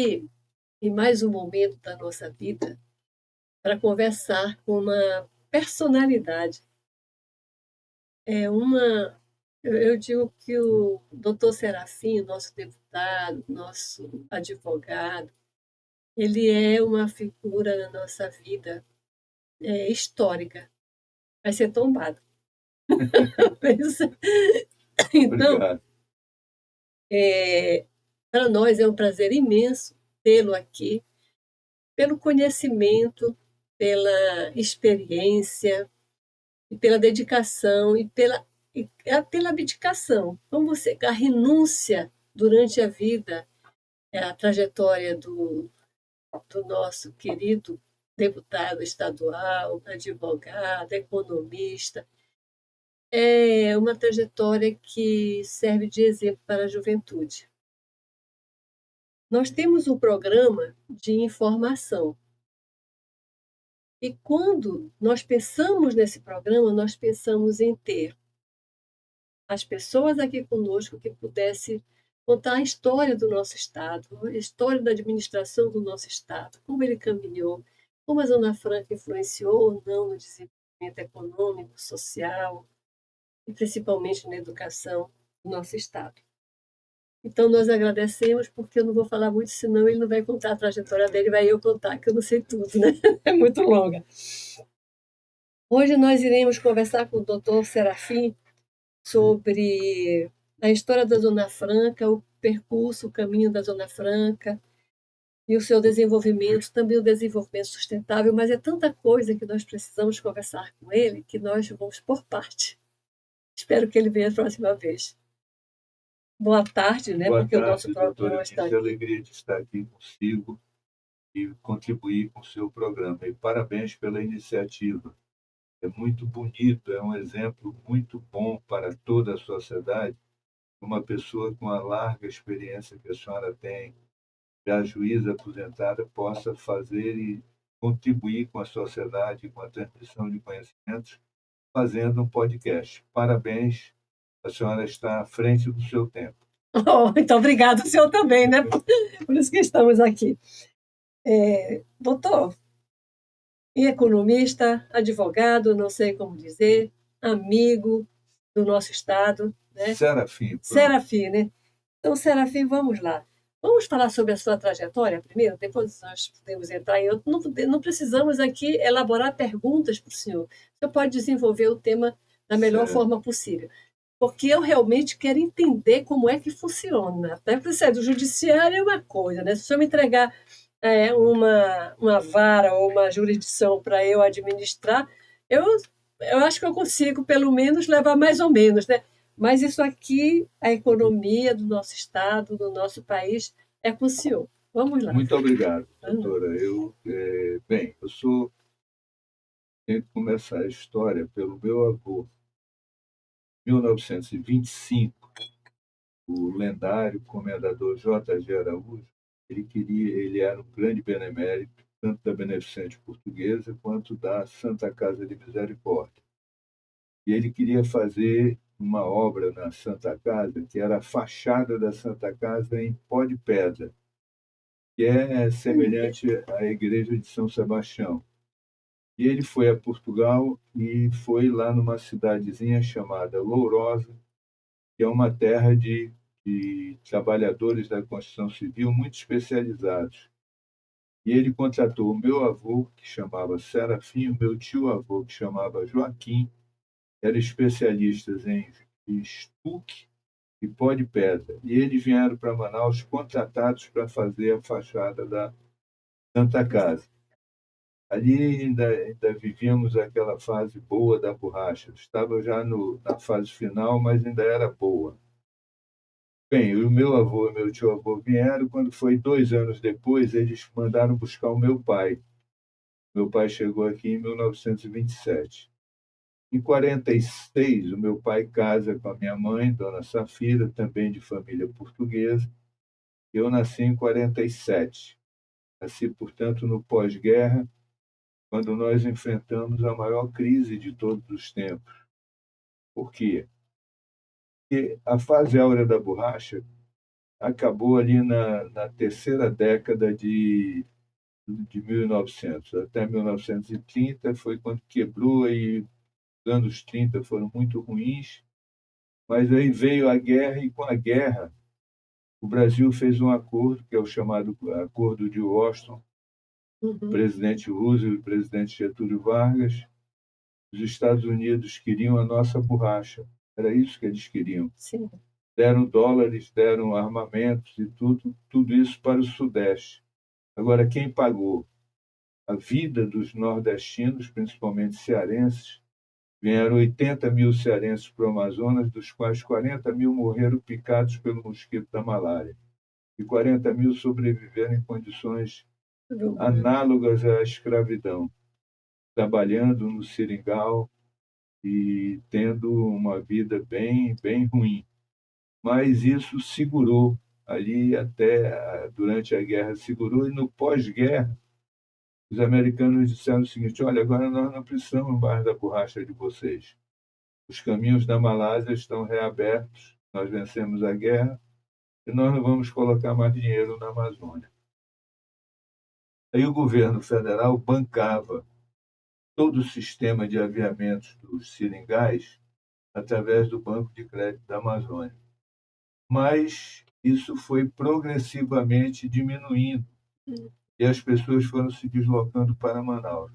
aqui em mais um momento da nossa vida para conversar com uma personalidade. É uma eu digo que o doutor Serafim, nosso deputado, nosso advogado, ele é uma figura na nossa vida, histórica. Vai ser tombado. Pensa. Então, Obrigado. para nós é um prazer imenso tê-lo aqui, pelo conhecimento, pela experiência e pela dedicação pela abdicação. Como você, a renúncia durante a vida, a trajetória do nosso querido deputado estadual, advogado, economista, é uma trajetória que serve de exemplo para a juventude. Nós temos um programa de informação. E quando nós pensamos nesse programa, nós pensamos em ter as pessoas aqui conosco que pudessem contar a história do nosso Estado, a história da administração do nosso Estado, como ele caminhou, como a Zona Franca influenciou ou não no desenvolvimento econômico, social e principalmente na educação do nosso Estado. Então, nós agradecemos, porque eu não vou falar muito, senão ele não vai contar a trajetória dele, vai eu contar, que eu não sei tudo, né? É muito longa. Hoje nós iremos conversar com o doutor Serafim sobre a história da Zona Franca, o percurso, o caminho da Zona Franca e o seu desenvolvimento, também o desenvolvimento sustentável, mas é tanta coisa que nós precisamos conversar com ele que nós vamos por parte. Espero que ele venha a próxima vez. Boa tarde, né? Boa Porque o nosso tarde, doutora programa está Eunice. É aqui. alegria de estar aqui consigo e contribuir com o seu programa. E parabéns pela iniciativa. É muito bonito, é um exemplo muito bom para toda a sociedade. Uma pessoa com a larga experiência que a senhora tem, já juíza aposentada, possa fazer e contribuir com a sociedade, com a transmissão de conhecimentos, fazendo um podcast. Parabéns, a senhora está à frente do seu tempo. Oh, então, obrigado, o senhor também, né? Por isso que estamos aqui. Doutor, e economista, advogado, não sei como dizer, amigo do nosso Estado, né? Serafim, pronto. Serafim, né? Então, Serafim, vamos lá. Vamos falar sobre a sua trajetória primeiro, depois nós podemos entrar em outro. Não precisamos aqui elaborar perguntas para o senhor. O senhor pode desenvolver o tema da melhor Certo. forma possível. Porque eu realmente quero entender como é que funciona. Até porque isso do judiciário é uma coisa, né? Se o senhor me entregar uma vara ou uma jurisdição para eu administrar, eu, eu acho que eu consigo, pelo menos, levar mais ou menos, né? Mas isso aqui, a economia do nosso Estado, do nosso país, é com o senhor. Vamos lá. Muito obrigado, doutora. Eu tenho que começar a história pelo meu avô. Em 1925, o lendário comendador J.G. Araújo, ele era um grande benemérito, tanto da Beneficente Portuguesa quanto da Santa Casa de Misericórdia. E ele queria fazer uma obra na Santa Casa, que era a fachada da Santa Casa em pó de pedra, que é semelhante à igreja de São Sebastião. E ele foi a Portugal e foi lá numa cidadezinha chamada Lourosa, que é uma terra de trabalhadores da construção civil muito especializados. E ele contratou o meu avô, que chamava Serafim, o meu tio-avô, que chamava Joaquim, eram especialistas em estuque e pó de pedra. E eles vieram para Manaus contratados para fazer a fachada da Santa Casa. Ali ainda vivíamos aquela fase boa da borracha. Estava já na fase final, mas ainda era boa. Bem, o meu avô e meu tio-avô vieram. Quando foi 2 anos depois, eles mandaram buscar o meu pai. Meu pai chegou aqui em 1927. Em 46, o meu pai casa com a minha mãe, Dona Safira, também de família portuguesa. Eu nasci em 47. Nasci, portanto, no pós-guerra, quando nós enfrentamos a maior crise de todos os tempos. Por quê? Porque a fase áurea da borracha acabou ali na terceira década de 1900. Até 1930 foi quando quebrou, e os anos 30 foram muito ruins, mas aí veio a guerra, e com a guerra o Brasil fez um acordo, que é o chamado Acordo de Washington, o Uhum. presidente Roosevelt e o presidente Getúlio Vargas. Os Estados Unidos queriam a nossa borracha, era isso que eles queriam. Sim. Deram dólares, deram armamentos e tudo isso para o Sudeste. Agora, quem pagou a vida dos nordestinos, principalmente cearenses? Vieram 80 mil cearenses para o Amazonas, dos quais 40 mil morreram picados pelo mosquito da malária, e 40 mil sobreviveram em condições análogas à escravidão, trabalhando no seringal e tendo uma vida bem ruim. Mas isso segurou ali até durante a guerra, segurou, e no pós-guerra os americanos disseram o seguinte: olha, agora nós não precisamos mais da borracha de vocês. Os caminhos da Malásia estão reabertos, nós vencemos a guerra e nós não vamos colocar mais dinheiro na Amazônia. Aí o governo federal bancava todo o sistema de aviamentos dos seringais através do Banco de Crédito da Amazônia. Mas isso foi progressivamente diminuindo e as pessoas foram se deslocando para Manaus.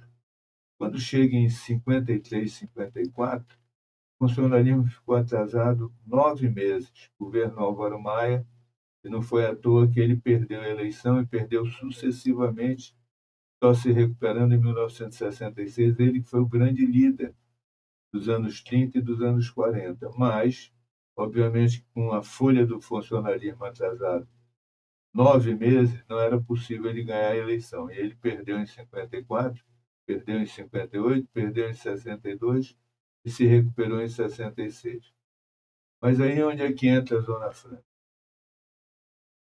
Quando chega em 53, 54, o funcionalismo ficou atrasado 9 meses. O governo Álvaro Maia, e não foi à toa que ele perdeu a eleição e perdeu sucessivamente, só se recuperando em 1966. Ele que foi o grande líder dos anos 30 e dos anos 40, mas, obviamente, com a folha do funcionalismo atrasada 9 meses, não era possível ele ganhar a eleição. E ele perdeu em 54, perdeu em 58, perdeu em 62 e se recuperou em 66. Mas aí onde é que entra a Zona Franca?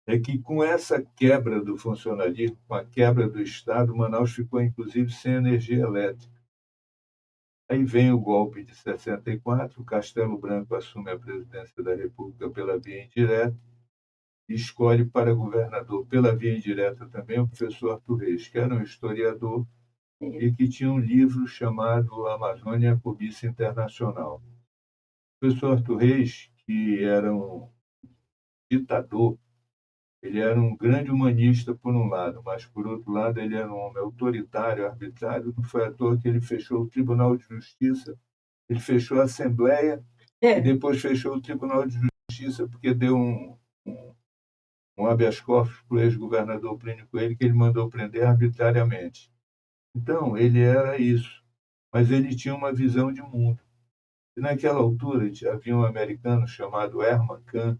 É que com essa quebra do funcionalismo, com a quebra do Estado, Manaus ficou inclusive sem energia elétrica. Aí vem o golpe de 64, o Castelo Branco assume a presidência da República pela via indireta e escolhe para governador pela via indireta também o professor Arthur Reis, que era um historiador e que tinha um livro chamado Amazônia Cobiça Internacional. O professor Arthur Reis, que era um ditador, ele era um grande humanista por um lado, mas por outro lado ele era um homem autoritário, arbitrário. Não foi à toa que ele fechou o Tribunal de Justiça, ele fechou a Assembleia e depois fechou o Tribunal de Justiça porque deu um habeas corpus para o ex-governador Plínio Coelho, que ele mandou prender arbitrariamente. Então, ele era isso, mas ele tinha uma visão de mundo. E naquela altura havia um americano chamado Herman Kahn,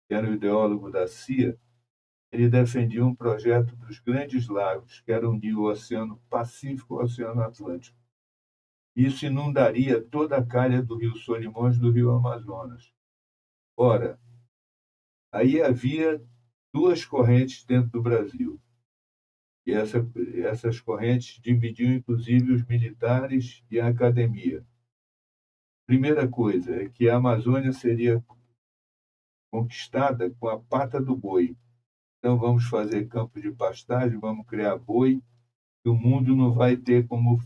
que era o ideólogo da CIA. Ele defendia um projeto dos Grandes Lagos, que era unir o Oceano Pacífico ao Oceano Atlântico. Isso inundaria toda a calha do Rio Solimões, do Rio Amazonas. Ora, aí havia duas correntes dentro do Brasil. E essas correntes dividiam, inclusive, os militares e a academia. Primeira coisa é que a Amazônia seria conquistada com a pata do boi. Então, vamos fazer campos de pastagem, vamos criar boi, e o mundo não vai ter como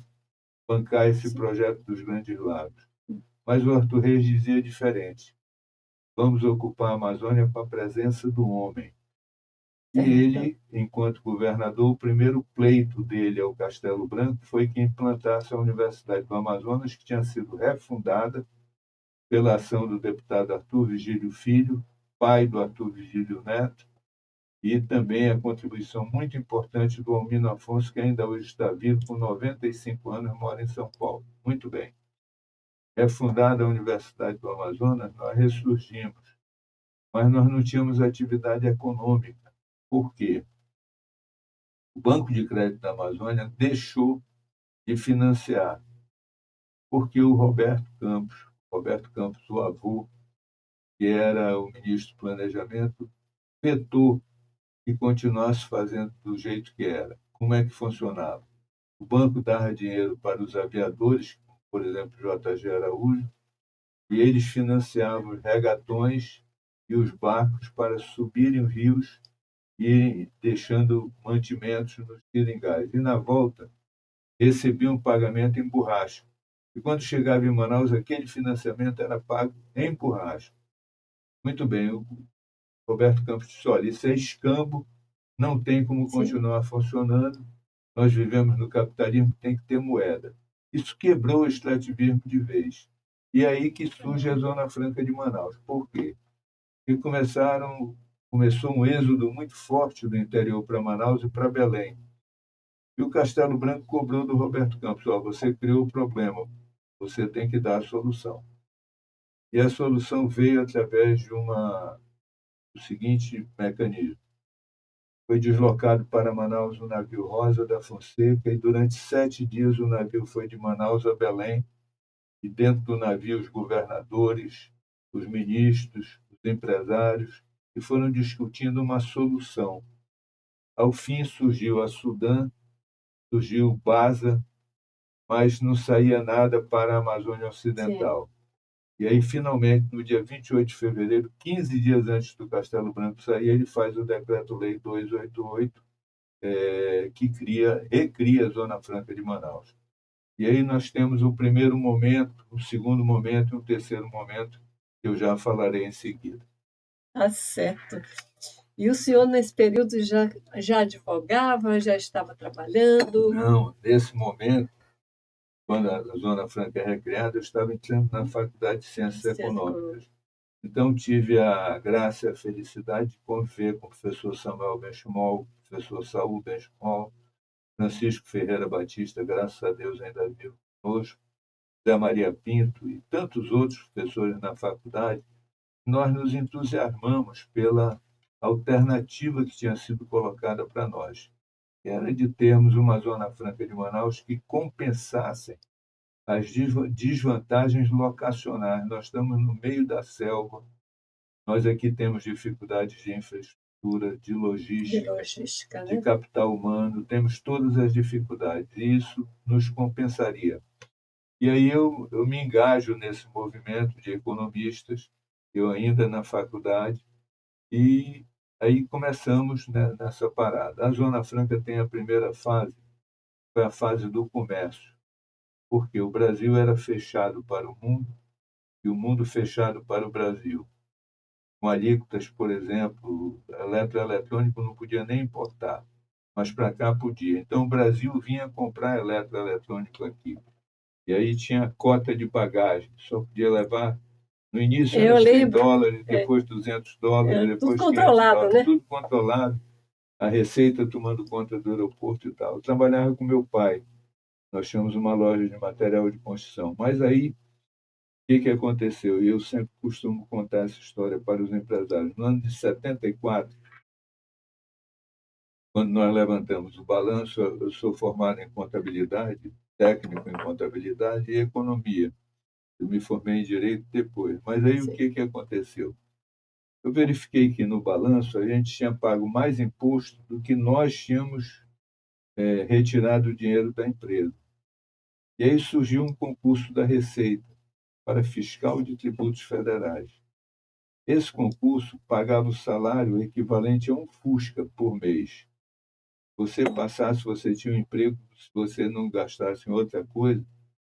bancar esse projeto dos Grandes Lagos. Mas o Arthur Reis dizia diferente. Vamos ocupar a Amazônia com a presença do homem. E ele, enquanto governador, o primeiro pleito dele ao Castelo Branco foi que implantasse a Universidade do Amazonas, que tinha sido refundada pela ação do deputado Arthur Vigílio Filho, pai do Arthur Vigílio Neto, e também a contribuição muito importante do Almino Afonso, que ainda hoje está vivo, com 95 anos, mora em São Paulo. Muito bem. Refundada a Universidade do Amazonas, nós ressurgimos, mas nós não tínhamos atividade econômica. Por quê? O Banco de Crédito da Amazônia deixou de financiar, porque o Roberto Campos, o avô, que era o ministro do Planejamento, vetou que continuasse fazendo do jeito que era. Como é que funcionava? O banco dava dinheiro para os aviadores, por exemplo, JG Araújo, e eles financiavam os regatões e os barcos para subirem os rios e deixando mantimentos nos seringais. E, na volta, recebiam um pagamento em borracha. E, quando chegava em Manaus, aquele financiamento era pago em borracha. Muito bem, o Roberto Campos disse, olha, isso é escambo, não tem como Sim. continuar funcionando, nós vivemos no capitalismo, tem que ter moeda. Isso quebrou o extrativismo de vez. E é aí que surge a Zona Franca de Manaus. Por quê? Porque começou um êxodo muito forte do interior para Manaus e para Belém. E o Castelo Branco cobrou do Roberto Campos, você criou o problema, você tem que dar a solução. E a solução veio através do seguinte mecanismo. Foi deslocado para Manaus o navio Rosa da Fonseca e durante 7 dias o navio foi de Manaus a Belém e dentro do navio os governadores, os ministros, os empresários e foram discutindo uma solução. Ao fim surgiu a Sudã, surgiu o Baza, mas não saía nada para a Amazônia Ocidental. Sim. E aí, finalmente, no dia 28 de fevereiro, 15 dias antes do Castelo Branco sair, ele faz o Decreto-Lei 288, que recria a Zona Franca de Manaus. E aí nós temos o primeiro momento, o segundo momento e o terceiro momento, que eu já falarei em seguida. Tá certo. E o senhor, nesse período, já advogava, já estava trabalhando? Não, nesse momento, quando a Zona Franca é recriada, eu estava entrando na Faculdade de Ciências Econômicas. Então, tive a graça e a felicidade de conviver com o professor Samuel Benchimol, professor Saúl Benchimol, Francisco Ferreira Batista, graças a Deus ainda vivo conosco, Zé Maria Pinto e tantos outros professores na faculdade. Nós nos entusiasmamos pela alternativa que tinha sido colocada para nós, que era de termos uma Zona Franca de Manaus que compensasse as desvantagens locacionais. Nós estamos no meio da selva, nós aqui temos dificuldades de infraestrutura, de logística, de capital humano, temos todas as dificuldades, e isso nos compensaria. E aí eu me engajo nesse movimento de economistas, eu ainda na faculdade, e aí começamos nessa parada. A Zona Franca tem a primeira fase, foi a fase do comércio, porque o Brasil era fechado para o mundo e o mundo fechado para o Brasil. Com alíquotas, por exemplo, eletroeletrônico não podia nem importar, mas para cá podia. Então o Brasil vinha comprar eletroeletrônico aqui. E aí tinha cota de bagagem, só podia levar. No início era $100, depois $200, depois tudo controlado, $500, né? Tudo controlado. A Receita tomando conta do aeroporto e tal. Eu trabalhava com meu pai. Nós tínhamos uma loja de material de construção. Mas aí, o que aconteceu? E eu sempre costumo contar essa história para os empresários. No ano de 74, quando nós levantamos o balanço, eu sou formado em contabilidade, técnico em contabilidade e economia. Eu me formei em direito depois. Mas aí o que aconteceu? Eu verifiquei que no balanço a gente tinha pago mais imposto do que nós tínhamos retirado o dinheiro da empresa. E aí surgiu um concurso da Receita para fiscal de tributos federais. Esse concurso pagava o salário equivalente a um Fusca por mês. Você passasse, você tinha um emprego, se você não gastasse em outra coisa,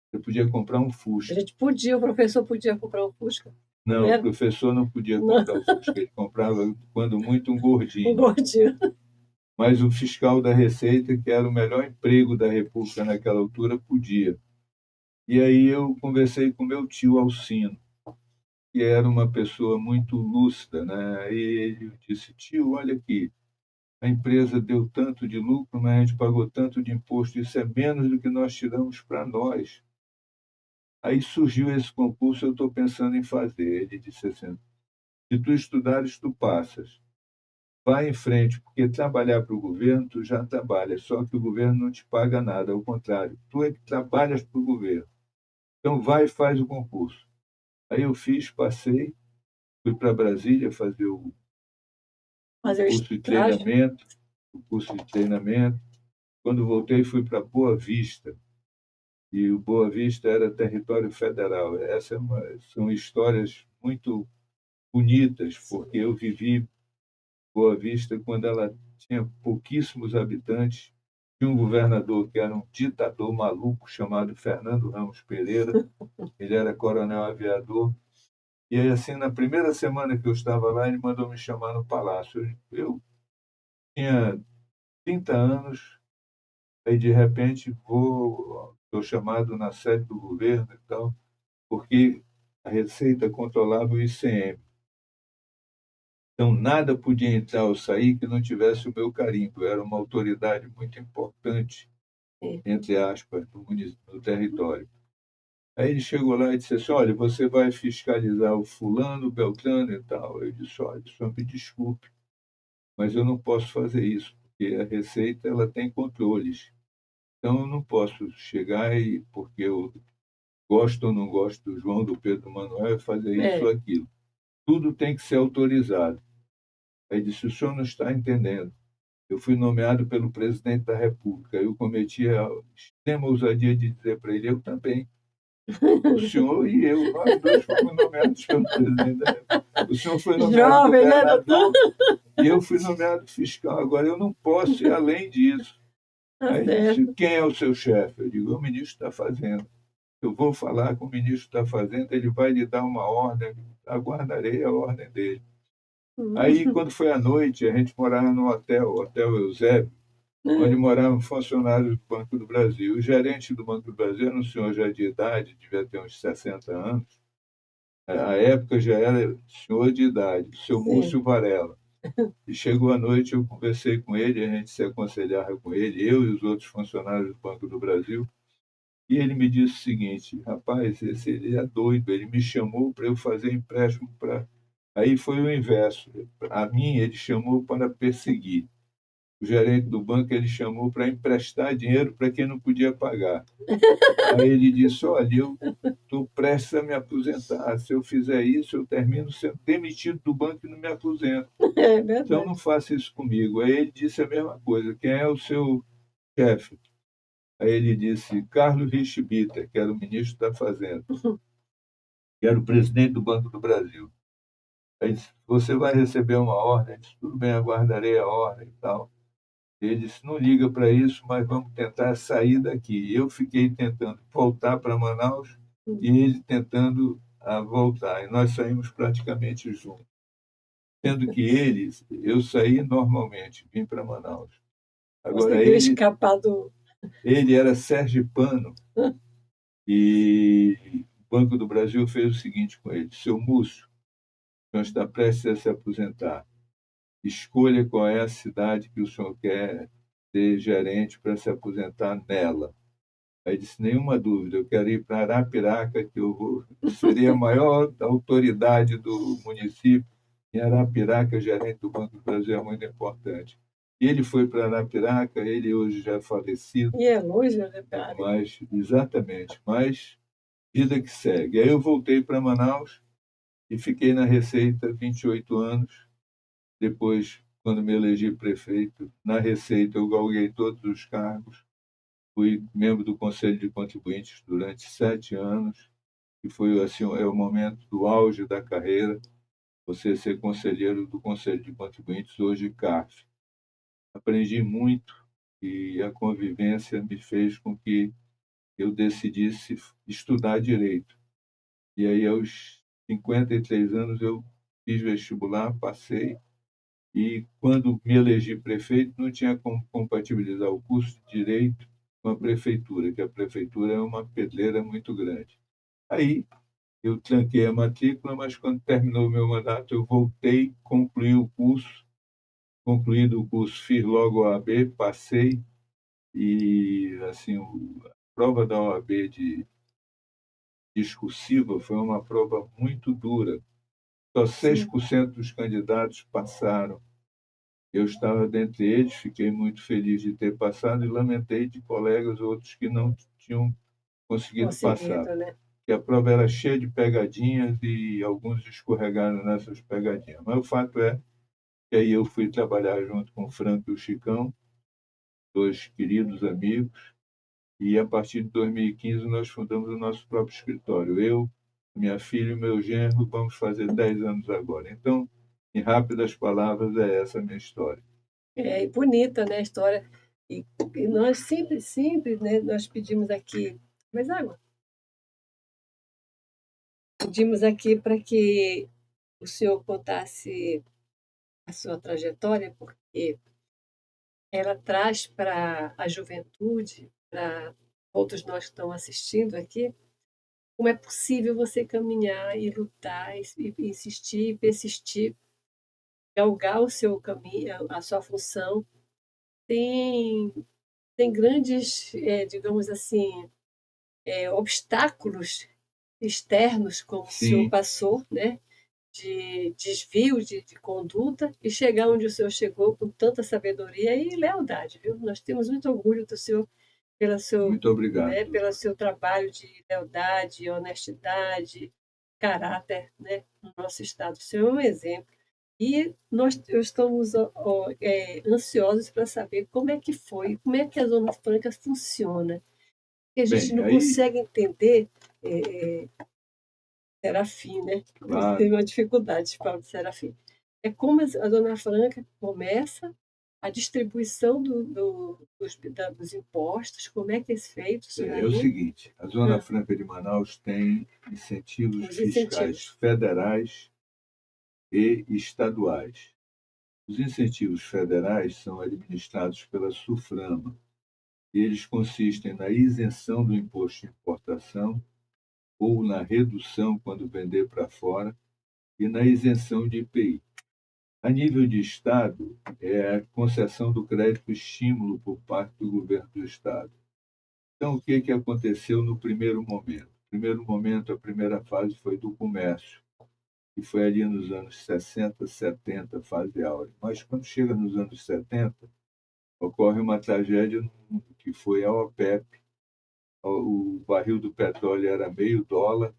você podia comprar um Fusca. O professor podia comprar um Fusca? Não, o professor não podia comprar o Fusca, ele comprava, quando muito, um gordinho. Um gordinho. Mas o fiscal da Receita, que era o melhor emprego da República naquela altura, podia. E aí eu conversei com meu tio Alcino, que era uma pessoa muito lúcida, né? E ele disse: tio, olha aqui, a empresa deu tanto de lucro, mas a gente pagou tanto de imposto, isso é menos do que nós tiramos para nós. Aí surgiu esse concurso, eu estou pensando em fazer. Ele disse assim: se tu estudares, tu passas. Vai em frente, porque trabalhar para o governo, tu já trabalha, só que o governo não te paga nada, ao contrário, tu é que trabalhas para o governo. Então vai e faz o concurso. Aí eu fiz, passei, fui para Brasília fazer o curso de treinamento, Quando voltei, fui para Boa Vista, e o Boa Vista era território federal. Essas são histórias muito bonitas, porque eu vivi Boa Vista quando ela tinha pouquíssimos habitantes. Tinha um governador que era um ditador maluco chamado Fernando Ramos Pereira. Ele era coronel aviador. E aí, assim, na primeira semana que eu estava lá, ele mandou me chamar no palácio. Eu tinha 30 anos, aí de repente sou chamado na sede do governo e tal, porque a Receita controlava o ICM. Então, nada podia entrar ou sair que não tivesse o meu carimbo. Eu era uma autoridade muito importante, Sim. entre aspas, no território. Aí ele chegou lá e disse assim: olha, você vai fiscalizar o fulano, o Beltrano e tal. Eu disse: olha, só me desculpe, mas eu não posso fazer isso, porque a Receita ela tem controles. Então, eu não posso chegar e, porque eu gosto ou não gosto do João, do Pedro, do Manuel, fazer isso ou aquilo. Tudo tem que ser autorizado. Aí ele disse: o senhor não está entendendo. Eu fui nomeado pelo presidente da República. Eu cometi a extrema ousadia de dizer para ele: eu também. O senhor e eu, nós dois fomos nomeados pelo presidente da República. O senhor foi nomeado Jovem, né, doutor? governador e eu fui nomeado fiscal. Agora, eu não posso ir além disso. Tá Aí ele disse: certo. quem é o seu chefe? Eu digo: o ministro da Fazenda. Eu vou falar com o ministro da Fazenda, ele vai lhe dar uma ordem, aguardarei a ordem dele. Aí, quando foi à noite, a gente morava no hotel, o Hotel Eusébio, onde moravam funcionários do Banco do Brasil. O gerente do Banco do Brasil era um senhor já de idade, devia ter uns 60 anos. À época já era senhor de idade, o seu Sim. Múcio Varela. E chegou à noite, eu conversei com ele, a gente se aconselhava com ele, eu e os outros funcionários do Banco do Brasil. E ele me disse o seguinte: rapaz, ele é doido, ele me chamou para eu fazer empréstimo para. Aí foi o inverso. A mim, ele chamou para perseguir. O gerente do banco ele chamou para emprestar dinheiro para quem não podia pagar. Aí ele disse: olha, eu estou prestes a me aposentar. Se eu fizer isso, eu termino sendo demitido do banco e não me aposento. É Então, verdade. não faça isso comigo. Aí ele disse a mesma coisa: quem é o seu chefe? Aí ele disse: Carlos Richibita, que era o ministro da Fazenda, que era o presidente do Banco do Brasil. Aí disse: você vai receber uma ordem? Eu disse: tudo bem, aguardarei a ordem e tal. Ele disse: não liga para isso, mas vamos tentar sair daqui. Eu fiquei tentando voltar para Manaus e ele tentando voltar. E nós saímos praticamente juntos. Sendo que eu saí normalmente, vim para Manaus. Agora, Conseguiu escapar do. ele era sergipano e o Banco do Brasil fez o seguinte com ele: seu Múcio, o senhor está prestes a se aposentar. Escolha qual é a cidade que o senhor quer ser gerente para se aposentar nela. Aí disse: nenhuma dúvida, eu quero ir para Arapiraca, que seria a maior autoridade do município. Em Arapiraca, gerente do Banco do Brasil é muito importante. E ele foi para Arapiraca, ele hoje já é falecido, E é longe, né, cara? mas exatamente, mas vida que segue. Aí eu voltei para Manaus e fiquei na Receita 28 anos. Depois, quando me elegi prefeito, na Receita eu galguei todos os cargos. Fui membro do Conselho de Contribuintes durante 7 anos, e foi assim, é o momento do auge da carreira, você ser conselheiro do Conselho de Contribuintes, hoje CARF. Aprendi muito e a convivência me fez com que eu decidisse estudar direito. E aí, aos 53 anos, eu fiz vestibular, passei, e quando me elegi prefeito, não tinha como compatibilizar o curso de direito com a prefeitura, que a prefeitura é uma pedreira muito grande. Aí eu tranquei a matrícula, mas quando terminou o meu mandato, eu voltei, concluí o curso. Concluído o curso, fiz logo a OAB, passei, e assim, a prova da OAB de discursiva foi uma prova muito dura. Só Sim. 6% dos candidatos passaram. Eu estava dentre eles, fiquei muito feliz de ter passado e lamentei de colegas outros que não tinham conseguido passar, Conseguido, né? que a prova era cheia de pegadinhas e alguns escorregaram nessas pegadinhas. Mas o fato é que aí eu fui trabalhar junto com o Franco e o Chicão, dois queridos amigos, e a partir de 2015 nós fundamos o nosso próprio escritório. Eu, minha filha e meu genro, vamos fazer 10 anos agora. Então, em rápidas palavras, é essa a minha história. É, e bonita, né, a história. E nós sempre, né, nós pedimos aqui mais água. Pedimos aqui para que o senhor contasse a sua trajetória, porque ela traz para a juventude, para todos nós que estão assistindo aqui, como é possível você caminhar e lutar e insistir e persistir, galgar o seu caminho, a sua função. Tem, tem grandes, digamos assim, obstáculos externos, como o senhor Sim, passou, né? De desvio de conduta e chegar onde o senhor chegou com tanta sabedoria e lealdade, viu? Nós temos muito orgulho do senhor pelo seu, muito obrigado, né, pelo doutor. seu trabalho de lealdade, honestidade, caráter, né, no nosso estado. O senhor é um exemplo. E nós estamos ansiosos para saber como é que foi, como é que a Zona Franca funciona. Que a gente Bem, não aí, consegue entender é, Serafim, né? Eu claro, tenho uma dificuldade de falar de Serafim. É como a Zona Franca começa a distribuição dos impostos, como é que é feito isso é o daí? seguinte, a Zona Ah, Franca de Manaus tem incentivos os fiscais incentivos. federais e estaduais. Os incentivos federais são administrados pela SUFRAMA e eles consistem na isenção do imposto de importação ou na redução quando vender para fora e na isenção de IPI. A nível de Estado, é a concessão do crédito estímulo por parte do governo do Estado. Então, o que aconteceu no primeiro momento? No primeiro momento, a primeira fase foi do comércio, que foi ali nos anos 60, 70, fase áurea. Mas quando chega nos anos 70, ocorre uma tragédia no mundo, que foi a OPEP. O barril do petróleo era meio dólar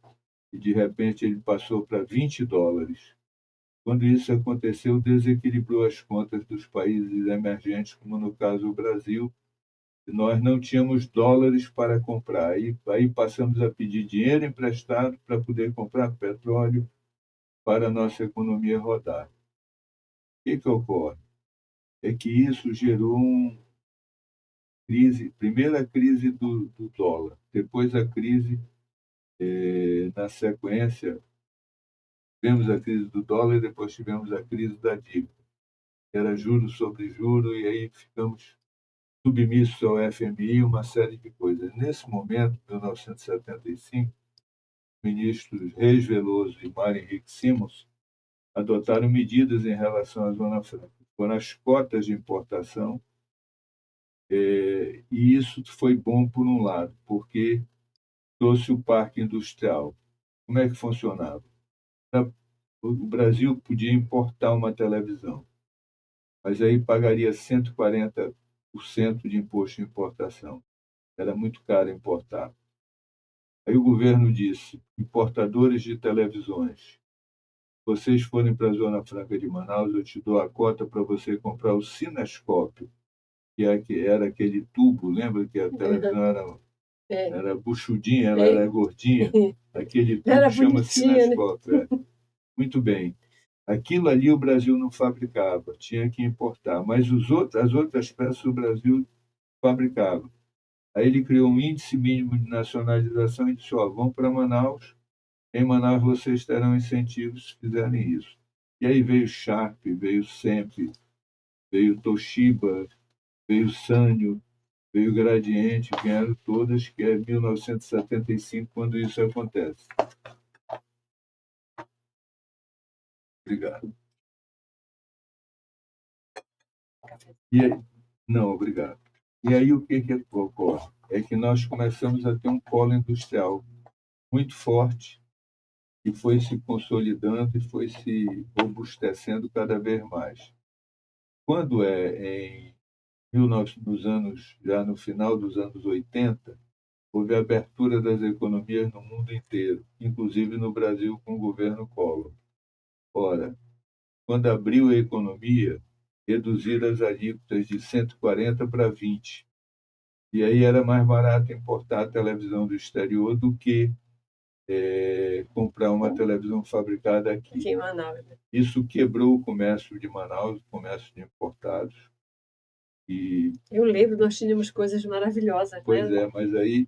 e, de repente, ele passou para $20. Quando isso aconteceu, desequilibrou as contas dos países emergentes, como no caso o Brasil, e nós não tínhamos dólares para comprar. Aí passamos a pedir dinheiro emprestado para poder comprar petróleo para a nossa economia rodar. O que ocorre? É que isso gerou uma crise, primeiro a crise do dólar, depois a crise, na sequência, tivemos a crise do dólar e depois tivemos a crise da dívida. Era juro sobre juro, e aí ficamos submissos ao FMI, uma série de coisas. Nesse momento, em 1975, ministros Reis Veloso e Mário Henrique Simons adotaram medidas em relação à Zona Franca. Foram as cotas de importação, e isso foi bom por um lado, porque trouxe o parque industrial. Como é que funcionava? O Brasil podia importar uma televisão, mas aí pagaria 140% de imposto de importação. Era muito caro importar. Aí o governo disse: importadores de televisões, vocês forem para a Zona Franca de Manaus, eu te dou a cota para você comprar o cinescópio, que era aquele tubo, lembra que a televisão É, era buchudinha, ela é, era gordinha? Aquele tubo era chama bonitinha, né? cinescópio. Muito bem. Aquilo ali o Brasil não fabricava, tinha que importar, mas as outras peças o Brasil fabricava. Aí ele criou um índice mínimo de nacionalização e disse: ó, vão para Manaus, em Manaus vocês terão incentivos se fizerem isso. E aí veio Sharp, veio Semp, veio Toshiba, veio Sanyo, veio Gradiente, vieram todas, que é 1975, quando isso acontece. Obrigado. E aí, não, obrigado. E aí o que ocorre? É que nós começamos a ter um polo industrial muito forte, e foi se consolidando e foi se robustecendo cada vez mais. Quando em 19, nos anos, já no final dos anos 80, houve a abertura das economias no mundo inteiro, inclusive no Brasil com o governo Collor. Ora, quando abriu a economia, reduziram as alíquotas de 140 para 20. E aí era mais barato importar a televisão do exterior do que comprar uma televisão fabricada aqui. Aqui em Manaus, né? Isso quebrou o comércio de Manaus, o comércio de importados. E, Eu lembro, nós tínhamos coisas maravilhosas, pois né? mas aí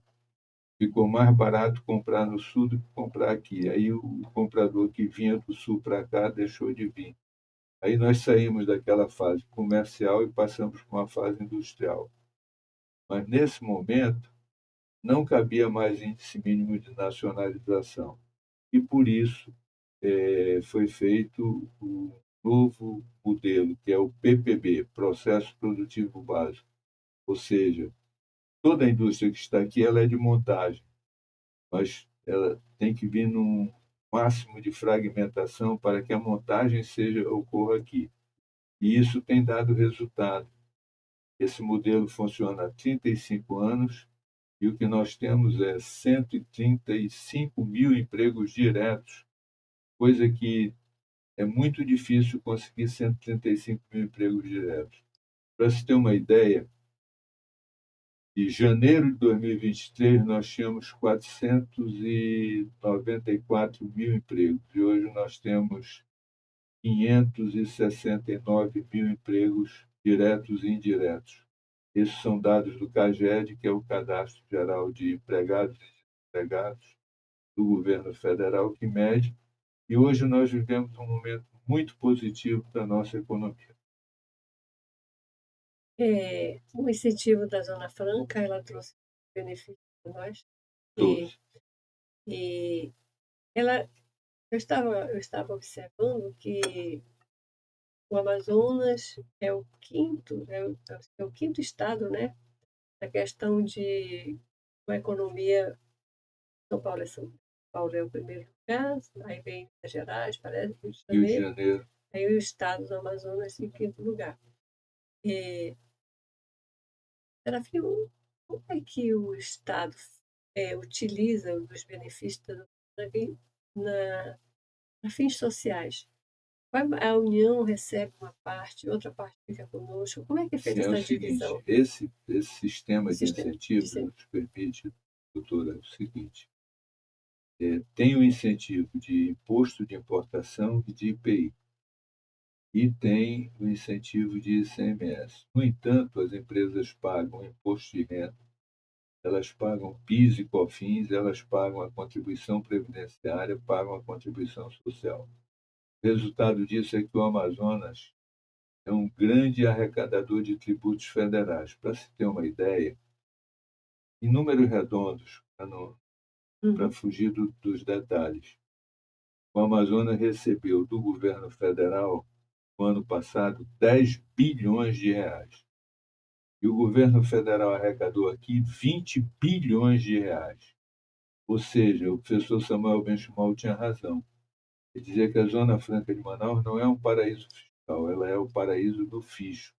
ficou mais barato comprar no sul do que comprar aqui. Aí o comprador que vinha do sul para cá deixou de vir. Aí nós saímos daquela fase comercial e passamos para uma fase industrial. Mas nesse momento não cabia mais índice mínimo de nacionalização. E por isso foi feito o novo modelo, que é o PPB, Processo Produtivo Básico. Ou seja, toda a indústria que está aqui ela é de montagem, mas ela tem que vir num máximo de fragmentação para que a montagem ocorra aqui. E isso tem dado resultado. Esse modelo funciona há 35 anos e o que nós temos é 135 mil empregos diretos, coisa que é muito difícil conseguir 135 mil empregos diretos. Para se ter uma ideia, em janeiro de 2023 nós tínhamos 494 mil empregos e hoje nós temos 569 mil empregos diretos e indiretos. Esses são dados do CAGED, que é o Cadastro Geral de Empregados e Desempregados do governo federal, que mede, e hoje nós vivemos um momento muito positivo da nossa economia. O incentivo da Zona Franca, ela trouxe benefícios para nós. E, Todos. e ela, eu estava observando que o Amazonas é o quinto, é o quinto estado, né? A questão de uma economia, São Paulo é o primeiro lugar, aí vem Minas Gerais, parece, Rio de Rio de Janeiro, Janeiro. aí o estado do Amazonas em quinto lugar. E, Serafim, como é que o Estado utiliza os benefícios da na, para fins sociais? A União recebe uma parte, outra parte fica conosco. Como é que é Sim, feita é o essa seguinte, divisão? esse sistema O de sistema de incentivos nos permite, doutora, o seguinte, tem o incentivo de imposto de importação e de IPI, e tem o incentivo de ICMS. No entanto, as empresas pagam imposto de renda, elas pagam PIS e COFINS, elas pagam a contribuição previdenciária, pagam a contribuição social. O resultado disso é que o Amazonas é um grande arrecadador de tributos federais. Para se ter uma ideia, em números redondos, para fugir dos detalhes, o Amazonas recebeu do governo federal, no ano passado, 10 bilhões de reais. E o governo federal arrecadou aqui 20 bilhões de reais. Ou seja, o professor Samuel Benchimol tinha razão. Ele dizia que a Zona Franca de Manaus não é um paraíso fiscal, ela é o paraíso do fisco.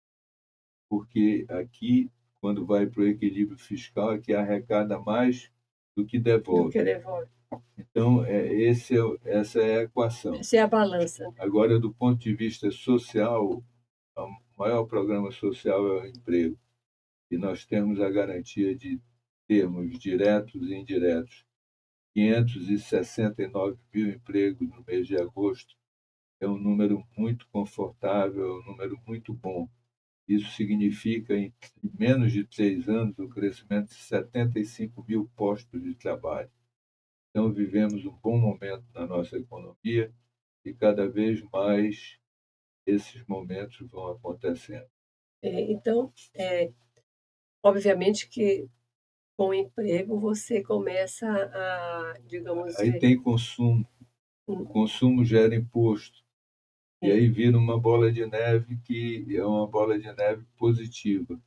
Porque aqui, quando vai para o equilíbrio fiscal, aqui arrecada mais do que do devolve. que devolve. Então, essa é a equação. Essa é a balança. Agora, do ponto de vista social, o maior programa social é o emprego. E nós temos a garantia de termos diretos e indiretos 569 mil empregos no mês de agosto. É um número muito confortável, é um número muito bom. Isso significa, em menos de 3 anos, o crescimento de 75 mil postos de trabalho. Então, vivemos um bom momento na nossa economia e cada vez mais esses momentos vão acontecendo. Então, obviamente que com o emprego você começa digamos, Aí tem consumo, o hum, consumo gera imposto, e sim, aí vira uma bola de neve que é uma bola de neve positiva,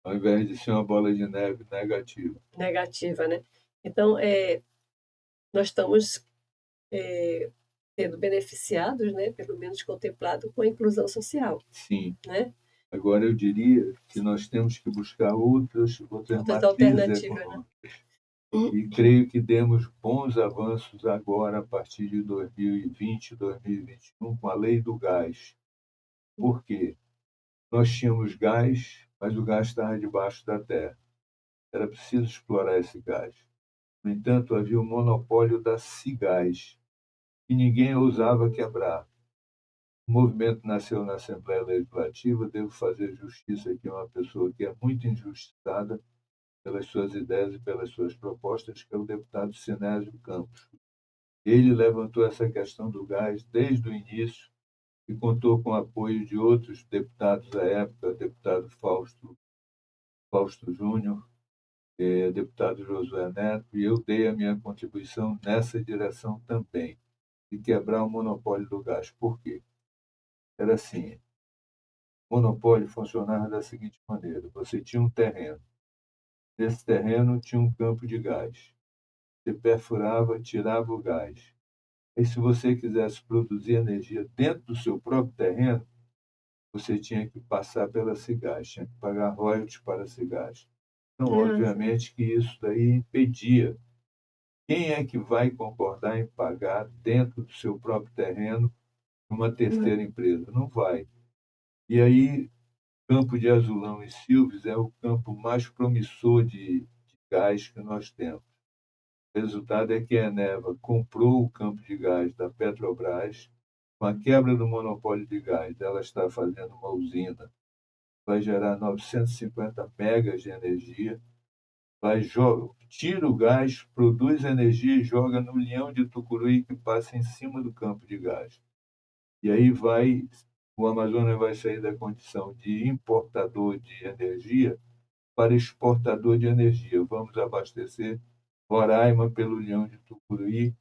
ao invés de ser uma bola de neve negativa. negativa, né? Então, nós estamos sendo beneficiados, né, pelo menos contemplado com a inclusão social, Sim. né? Agora, eu diria que nós temos que buscar outras Outras matrizes alternativas, né? econômicas. E creio que demos bons avanços agora, a partir de 2020, 2021, com a lei do gás. Por quê? Nós tínhamos gás, mas o gás estava debaixo da terra. Era preciso explorar esse gás. No entanto, havia o monopólio da Cigás, que ninguém ousava quebrar. O movimento nasceu na Assembleia Legislativa. Devo fazer justiça aqui a uma pessoa que é muito injustiçada pelas suas ideias e pelas suas propostas, que é o deputado Sinésio Campos. Ele levantou essa questão do gás desde o início e contou com o apoio de outros deputados à época, deputado Fausto Júnior, deputado Josué Neto, e eu dei a minha contribuição nessa direção também, de quebrar o monopólio do gás. Por quê? Era assim, o monopólio funcionava da seguinte maneira: você tinha um terreno, nesse terreno tinha um campo de gás, você perfurava, tirava o gás. E se você quisesse produzir energia dentro do seu próprio terreno, você tinha que passar pela Cigás, tinha que pagar royalties para a Cigás. Então, Aham. obviamente que isso daí impedia. Quem é que vai concordar em pagar dentro do seu próprio terreno uma terceira empresa? Não vai. E aí, Campo de Azulão e Silves é o campo mais promissor de gás que nós temos. O resultado é que a Eneva comprou o campo de gás da Petrobras. Com a quebra do monopólio de gás, ela está fazendo uma usina, vai gerar 950 megas de energia, tira o gás, produz energia e joga no Leão de Tucuruí, que passa em cima do campo de gás. E aí o Amazonas vai sair da condição de importador de energia para exportador de energia. Vamos abastecer Roraima pelo Leão de Tucuruí,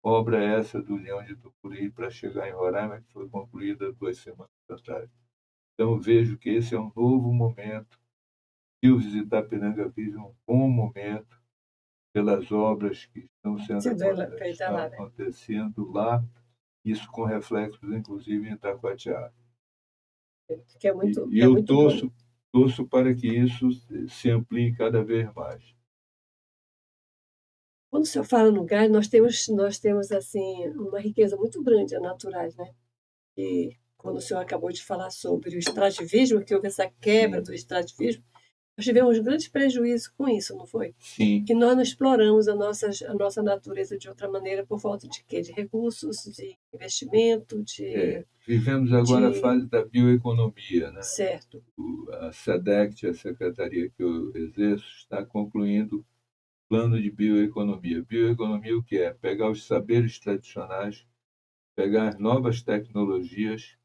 obra essa do Leão de Tucuruí para chegar em Roraima, que foi concluída 2 semanas atrás. Então, vejo que esse é um novo momento. Silves e Itapiranga vive um bom momento pelas obras que Feita estão lá, né? acontecendo lá, isso com reflexos, inclusive, em Itacoatiara. E Que é eu muito bom. torço para que isso se amplie cada vez mais. Quando o senhor fala no gás, nós temos assim uma riqueza muito grande a naturais, né? E quando o senhor acabou de falar sobre o extrativismo, que houve essa quebra Sim, do extrativismo, nós tivemos grandes prejuízos com isso, não foi? sim. Que nós não exploramos a nossa natureza de outra maneira por falta de quê? De recursos, de investimento, Vivemos agora a de fase da bioeconomia, né? certo. A SEDECT, a secretaria que eu exerço, está concluindo o plano de bioeconomia. Bioeconomia o que é? Pegar os saberes tradicionais, pegar as novas tecnologias,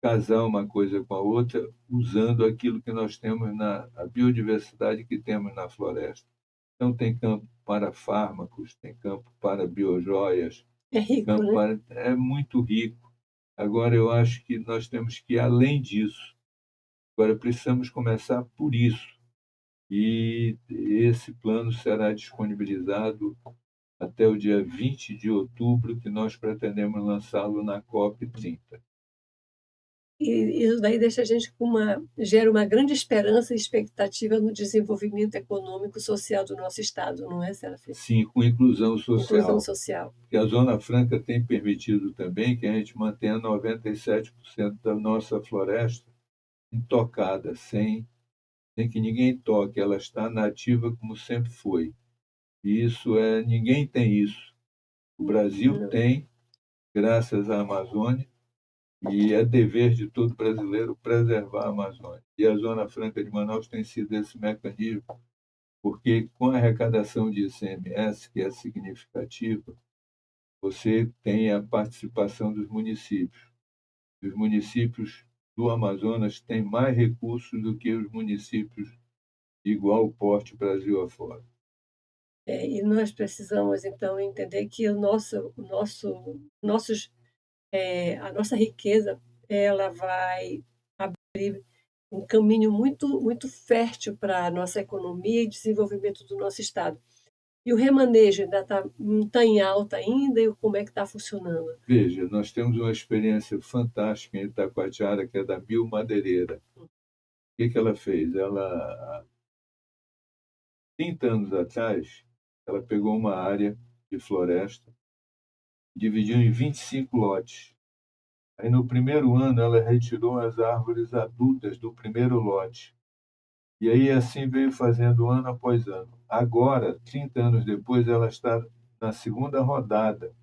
casar uma coisa com a outra, usando aquilo que nós temos a biodiversidade que temos na floresta. Então, tem campo para fármacos, tem campo para biojoias, É rico, campo né? para... É muito rico. Agora, eu acho que nós temos que ir além disso. Agora, precisamos começar por isso. E esse plano será disponibilizado até o dia 20 de outubro, que nós pretendemos lançá-lo na COP30. E isso daí deixa a gente gera uma grande esperança e expectativa no desenvolvimento econômico e social do nosso estado, não é, Serafim? Sim, com inclusão Inclusão social. social. Porque a Zona Franca tem permitido também que a gente mantenha 97% da nossa floresta intocada, sem que ninguém toque. Ela está nativa como sempre foi. E ninguém tem isso. O Brasil Não. tem, graças à Amazônia, e é dever de todo brasileiro preservar a Amazônia. E a Zona Franca de Manaus tem sido esse mecanismo, porque com a arrecadação de ICMS, que é significativa, você tem a participação dos municípios. Os municípios do Amazonas têm mais recursos do que os municípios de igual porte Brasil afora. E nós precisamos, então, entender que a nossa riqueza, ela vai abrir um caminho muito, muito fértil para a nossa economia e desenvolvimento do nosso estado. E o remanejo ainda tá em alta ainda, e como é que está funcionando? Veja, nós temos uma experiência fantástica em Itacoatiara, que é da biomadeireira. O que ela fez? Há 30 anos atrás, ela pegou uma área de floresta, dividiu em 25 lotes. Aí, no primeiro ano, ela retirou as árvores adultas do primeiro lote E aí assim veio fazendo ano após ano. Agora, 30 anos depois, ela está na segunda rodada,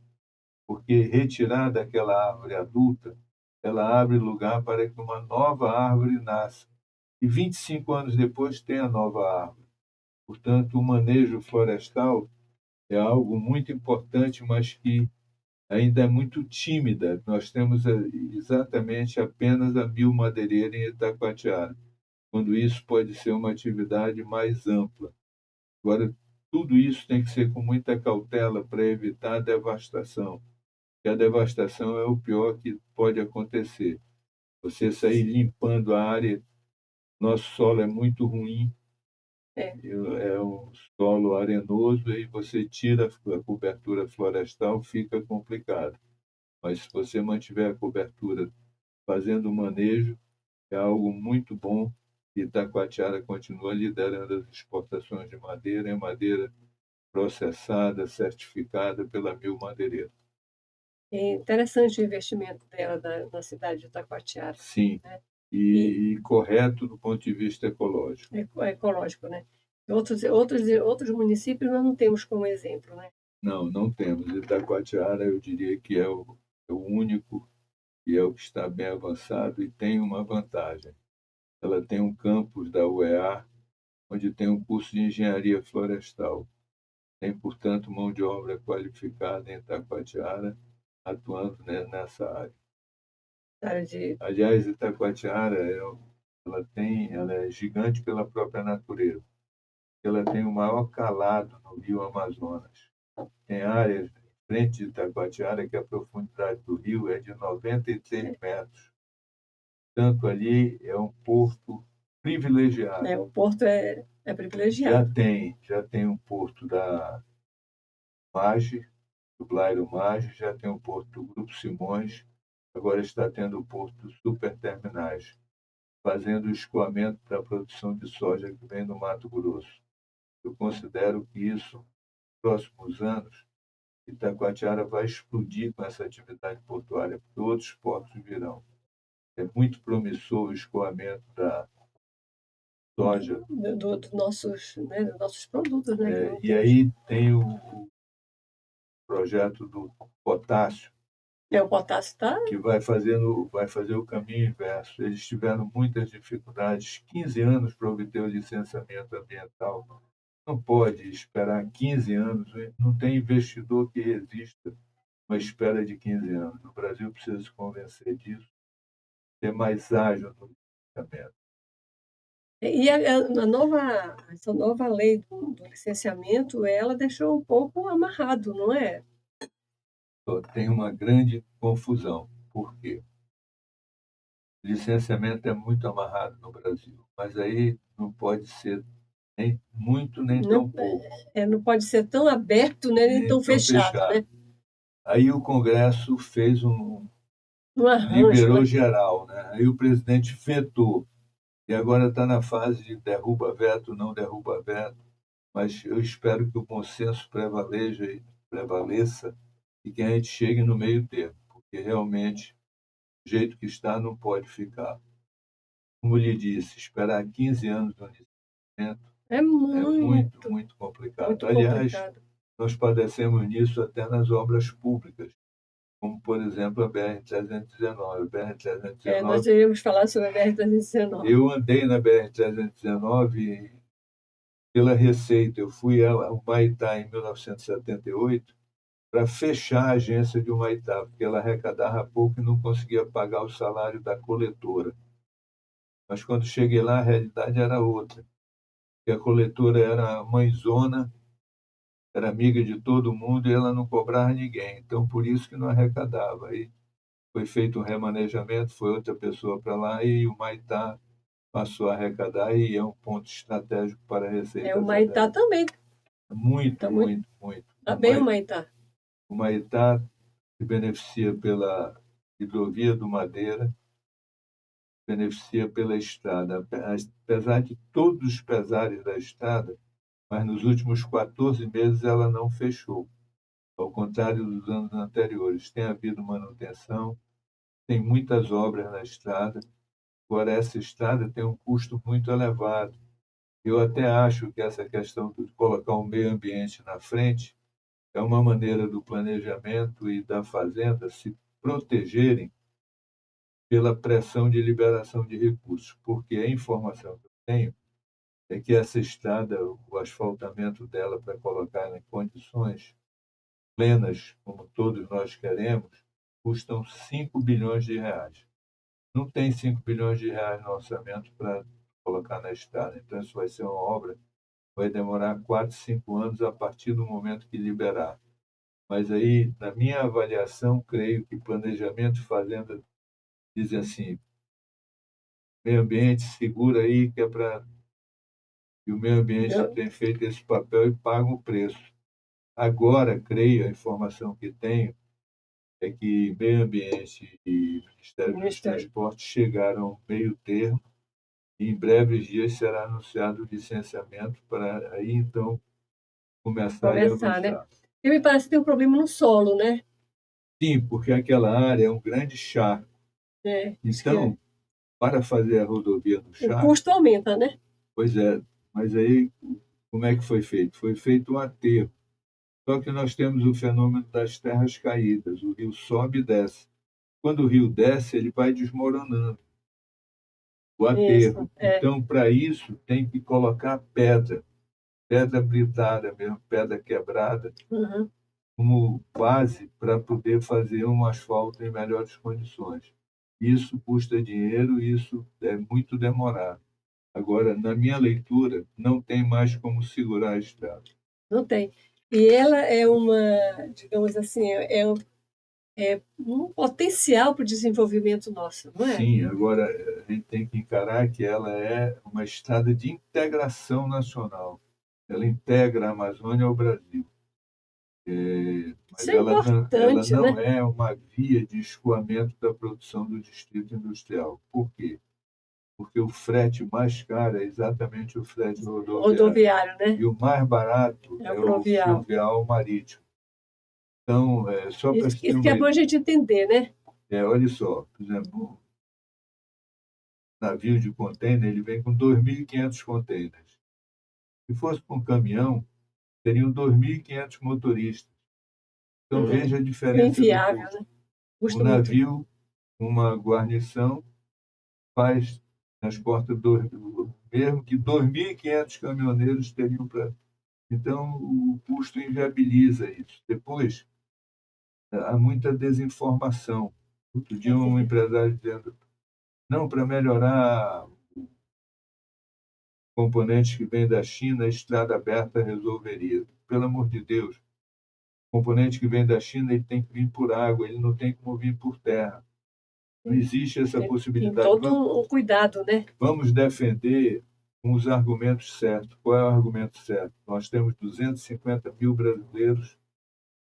porque retirada aquela árvore adulta, ela abre lugar para que uma nova árvore nasça. E 25 anos depois tem a nova árvore. Portanto, o manejo florestal é algo muito importante, mas que ainda é muito tímida. Nós temos exatamente apenas a mil madeireira em Itacoatiara, quando isso pode ser uma atividade mais ampla. Agora, tudo isso tem que ser com muita cautela para evitar a devastação. E a devastação é o pior que pode acontecer. Você sair limpando a área, nosso solo é muito ruim, É, é um solo arenoso e você tira a cobertura florestal, fica complicado. Mas se você mantiver a cobertura fazendo o manejo, é algo muito bom. E Itacoatiara continua liderando as exportações de madeira, é madeira processada, certificada pela Mil Madeireira. é interessante o investimento dela na cidade de Itacoatiara, Sim, né? E e correto do ponto de vista ecológico. ecológico, né? Outros municípios nós não temos como exemplo, né? Não, não temos. Itacoatiara, eu diria que é o único e é o que está bem avançado e tem uma vantagem. Ela tem um campus da UEA, onde tem um curso de engenharia florestal. Tem, portanto, mão de obra qualificada em Itacoatiara, atuando, né, nessa área. Área de, Aliás, Itacoatiara, ela é gigante pela própria natureza. Ela tem o maior calado no rio Amazonas. Tem áreas em frente de Itacoatiara que a profundidade do rio é de 93 metros. Tanto ali é um porto privilegiado. né? O porto é privilegiado. Já tem um porto da MAGE, do Blairo MAGE, já tem o porto do Grupo Simões, agora está tendo o porto dos superterminais, fazendo o escoamento da produção de soja que vem do Mato Grosso. Eu considero que isso, nos próximos anos, Itacoatiara vai explodir com essa atividade portuária, porque outros portos virão. É muito promissor o escoamento da soja. Dos nossos produtos, né? Que não E temos. aí tem o projeto do potássio, O potássio está. que vai fazer o caminho inverso. Eles tiveram muitas dificuldades, 15 anos para obter o licenciamento ambiental. Não pode esperar 15 anos, não tem investidor que resista uma espera de 15 anos. O Brasil precisa se convencer disso, ser mais ágil no licenciamento. Essa nova lei do licenciamento, ela deixou um pouco amarrado, não é? Tem uma grande confusão. Por quê? O licenciamento é muito amarrado no Brasil, mas aí não pode ser nem muito nem Não, tão pouco, não pode ser tão aberto, né, nem nem tão tão fechado, fechado. né? Aí o Congresso fez Um arranjo, liberou né? geral, né? Aí o presidente vetou e agora está na fase de derruba veto, não derruba veto, mas eu espero que o bom senso prevaleça e que a gente chegue no meio termo, porque realmente do jeito que está não pode ficar. Como lhe disse, esperar 15 anos no licenciamento É é muito, muito complicado. muito Aliás, complicado. nós padecemos nisso até nas obras públicas, como, por exemplo, a BR-319. A Nós BR-319, iríamos falar sobre a BR-319. eu andei na BR-319 pela Receita. Eu fui ao Humaitá em 1978 para fechar a agência de Humaitá, porque ela arrecadava pouco e não conseguia pagar o salário da coletora. Mas quando cheguei lá, a realidade era outra. Que a coletora era mãezona, era amiga de todo mundo e ela não cobrava ninguém. Então, por isso que não arrecadava. Aí foi feito um remanejamento, foi outra pessoa para lá e o Maitá passou a arrecadar e é um ponto estratégico para a O Receita Maitá Federal. também Muito, está muito, muito, muito. tá bem o Maitá. O Maitá se beneficia pela hidrovia do Madeira, beneficia pela estrada. Apesar de todos os pesares da estrada, mas nos últimos 14 meses ela não fechou. Ao contrário dos anos anteriores, tem havido manutenção, tem muitas obras na estrada. Agora, essa estrada tem um custo muito elevado. Eu até acho que essa questão de colocar o meio ambiente na frente é uma maneira do planejamento e da fazenda se protegerem pela pressão de liberação de recursos, porque a informação que eu tenho é que essa estrada, o asfaltamento dela para colocá-la em condições plenas, como todos nós queremos, custam 5 bilhões de reais. Não tem 5 bilhões de reais no orçamento para colocar na estrada. Então, isso vai ser uma obra que vai demorar 4, 5 anos a partir do momento que liberar. Mas aí, na minha avaliação, creio que planejamento e fazenda dizem assim, meio ambiente, segura aí, que é para... E o meio ambiente Eu- tem feito esse papel e paga o preço. Agora, creio, a informação que tenho, é que meio ambiente e o Ministério dos Ministério Transportes chegaram ao meio termo e em breves dias será anunciado o licenciamento para aí, então, começar e começar, né? avançar. E me parece que tem um problema no solo, né? Sim, porque aquela área é um grande charco. É, acho que Então, para fazer a rodovia no o charco, custo aumenta, né? pois é, mas aí como é que foi feito? Foi feito um aterro. Só que nós temos o fenômeno das terras caídas, o rio sobe e desce. Quando o rio desce, ele vai desmoronando o aterro. Isso, é. Então, para isso, tem que colocar pedra, pedra britada mesmo, pedra quebrada, Uhum. como base para poder fazer um asfalto em melhores condições. Isso custa dinheiro, isso é muito demorado. Agora, na minha leitura, não tem mais como segurar a estrada. Não tem. E ela é uma, digamos assim, é um potencial para o desenvolvimento nosso, não é? Sim, agora a gente tem que encarar que ela é uma estrada de integração nacional. Ela integra a Amazônia ao Brasil. Isso Mas é ela importante, não né? é uma via de escoamento da produção do distrito industrial. Por quê? Porque o frete mais caro é exatamente o frete rodoviário. Rodoviário, né? E o mais barato É o é o fluvial. fluvial marítimo. Então, só para se ter Isso que uma é bom a ideia, gente entender, né? olha só, por exemplo, um navio de contêiner ele vem com 2.500 contêineres. Se fosse com um caminhão, teriam 2.500 motoristas. Então, veja a É diferença do inviável, custo. né? O Custa muito. navio, uma guarnição, faz, transporta mesmo que 2.500 caminhoneiros teriam para. Então, o custo inviabiliza isso. Depois, há muita desinformação. Outro dia, um empresário dizendo: não, para melhorar componentes que vêm da China, a estrada aberta resolveria. Pelo amor de Deus, o componente que vem da China ele tem que vir por água, ele não tem como vir por terra. Não existe essa Tem possibilidade. todo um cuidado, né? Vamos defender com os argumentos certos. Qual é o argumento certo? Nós temos 250 mil brasileiros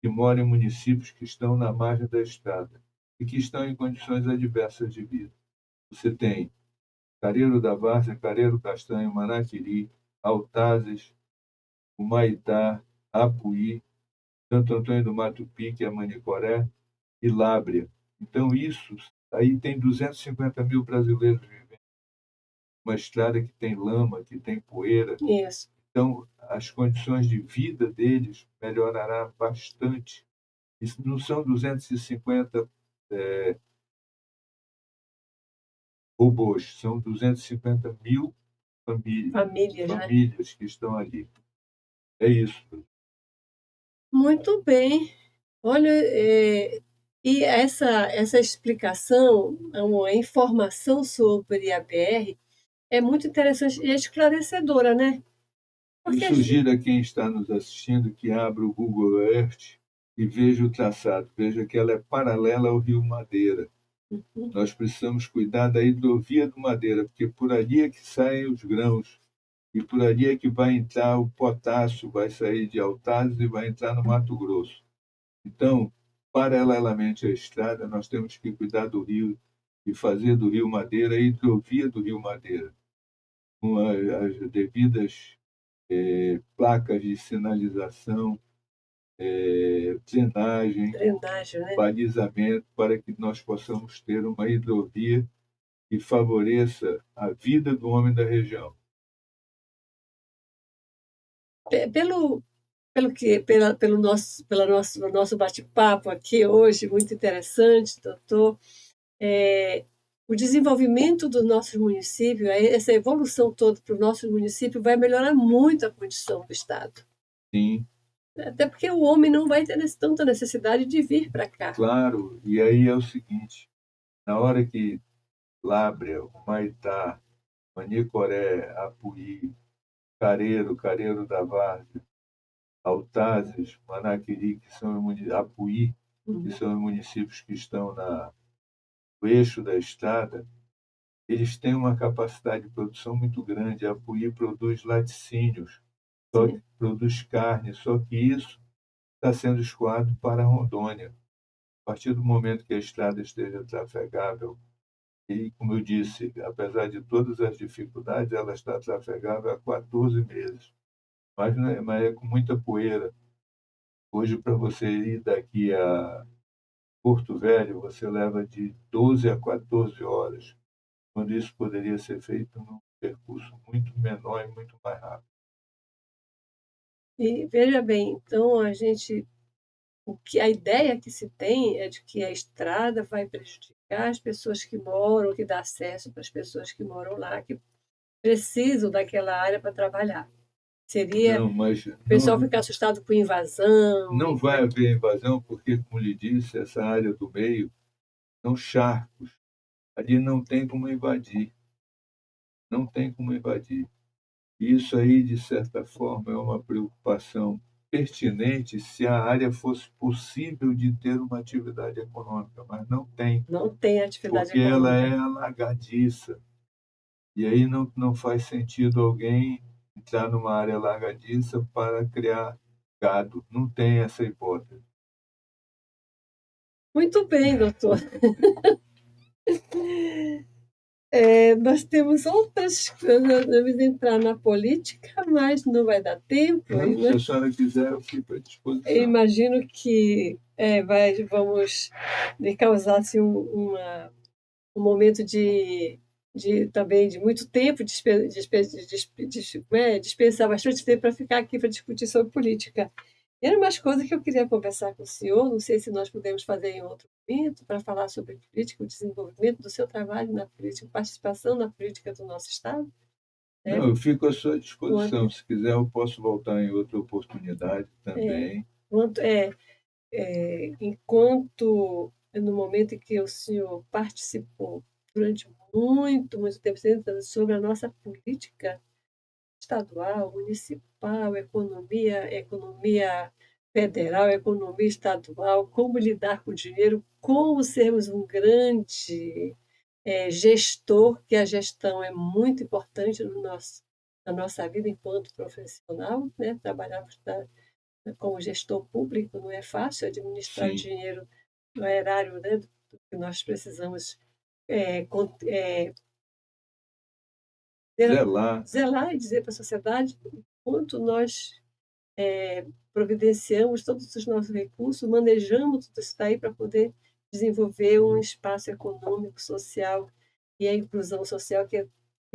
que moram em municípios que estão na margem da estrada e que estão em condições adversas de vida. Você tem Careiro da Várzea, Careiro Castanho, Manaquiri, Altazes, Humaitá, Apuí, Santo Antônio do Mato Pique, Amanicoré e Lábrea. Então, isso, aí tem 250 mil brasileiros vivendo. Uma estrada que tem lama, que tem poeira. Isso. Então, as condições de vida deles melhorará bastante. Isso não são 250 robôs, são 250 mil Famílias, né? famílias que estão ali. É isso. Muito bem. Olha, e essa explicação, uma informação sobre a BR é muito interessante e esclarecedora, né? Eu Porque a gente, sugiro a quem está nos assistindo que abra o Google Earth e veja o traçado, veja que ela é paralela ao Rio Madeira. Nós precisamos cuidar da hidrovia do Madeira, porque por ali é que saem os grãos e por ali é que vai entrar o potássio, vai sair de Altazes e vai entrar no Mato Grosso. Então, paralelamente à estrada, nós temos que cuidar do rio e fazer do Rio Madeira a hidrovia do Rio Madeira, com as devidas placas de sinalização, drenagem, drenagem, né? balizamento, para que nós possamos ter uma hidrovia que favoreça a vida do homem da região. Pelo pelo nosso bate-papo aqui hoje, muito interessante, doutor, eh, o desenvolvimento do nosso município, essa evolução toda para o nosso município vai melhorar muito a condição do Estado. Sim, Até porque o homem não vai ter tanta necessidade de vir para cá. claro. E aí é o seguinte, na hora que Lábrea, Humaitá, Manicoré, Apuí, Careiro, Careiro da Várzea, Altazes, Manaquiri, Apuí, que Uhum. são os municípios que estão no eixo da estrada, eles têm uma capacidade de produção muito grande. A Apuí produz laticínios, só que Sim. produz carne, só que isso está sendo escoado para Rondônia. A partir do momento que a estrada esteja trafegável, e, como eu disse, apesar de todas as dificuldades, ela está trafegável há 14 meses, mas é com muita poeira. Hoje, para você ir daqui a Porto Velho, você leva de 12 a 14 horas, quando isso poderia ser feito num percurso muito menor e muito mais rápido. E veja bem, então a ideia que se tem é de que a estrada vai prejudicar as pessoas que moram, que dá acesso para as pessoas que moram lá, que precisam daquela área para trabalhar. Seria Não, mas o pessoal ficar assustado com invasão não e com vai haver invasão, porque, como lhe disse, essa área do meio são charcos. Ali não tem como invadir, não tem como invadir. Isso aí, de certa forma, é uma preocupação pertinente se a área fosse possível de ter uma atividade econômica, mas não tem, não tem atividade porque ela econômica. é alagadiça. E aí não faz sentido alguém entrar numa área alagadiça para criar gado. Não tem essa hipótese. Muito bem, doutor. Nós temos outras coisas, devemos entrar na política, mas não vai dar tempo, Não, se né? a senhora quiser, eu fico à Eu disposição. imagino que vamos me causar assim, um momento também de muito tempo, dispensar bastante tempo para ficar aqui para discutir sobre política. Era umas coisas que eu queria conversar com o senhor, não sei se nós podemos fazer em outro momento, para falar sobre política, o desenvolvimento do seu trabalho na política, participação na política do nosso Estado, né? Não, eu fico à sua Quanto, disposição. Se quiser, eu posso voltar em outra oportunidade é, também. quanto, enquanto no momento em que o senhor participou durante muito tempo sobre a nossa política estadual, municipal, economia federal, economia estadual, como lidar com o dinheiro, como sermos um grande gestor, que a gestão é muito importante na nossa vida enquanto profissional, né? Trabalharmos como gestor público não é fácil administrar o Sim, dinheiro no erário, né, do que nós precisamos é, con- é, ter- zelar. zelar e dizer para a sociedade o quanto nós providenciamos todos os nossos recursos, manejamos tudo isso daí para poder desenvolver um espaço econômico, social e a inclusão social que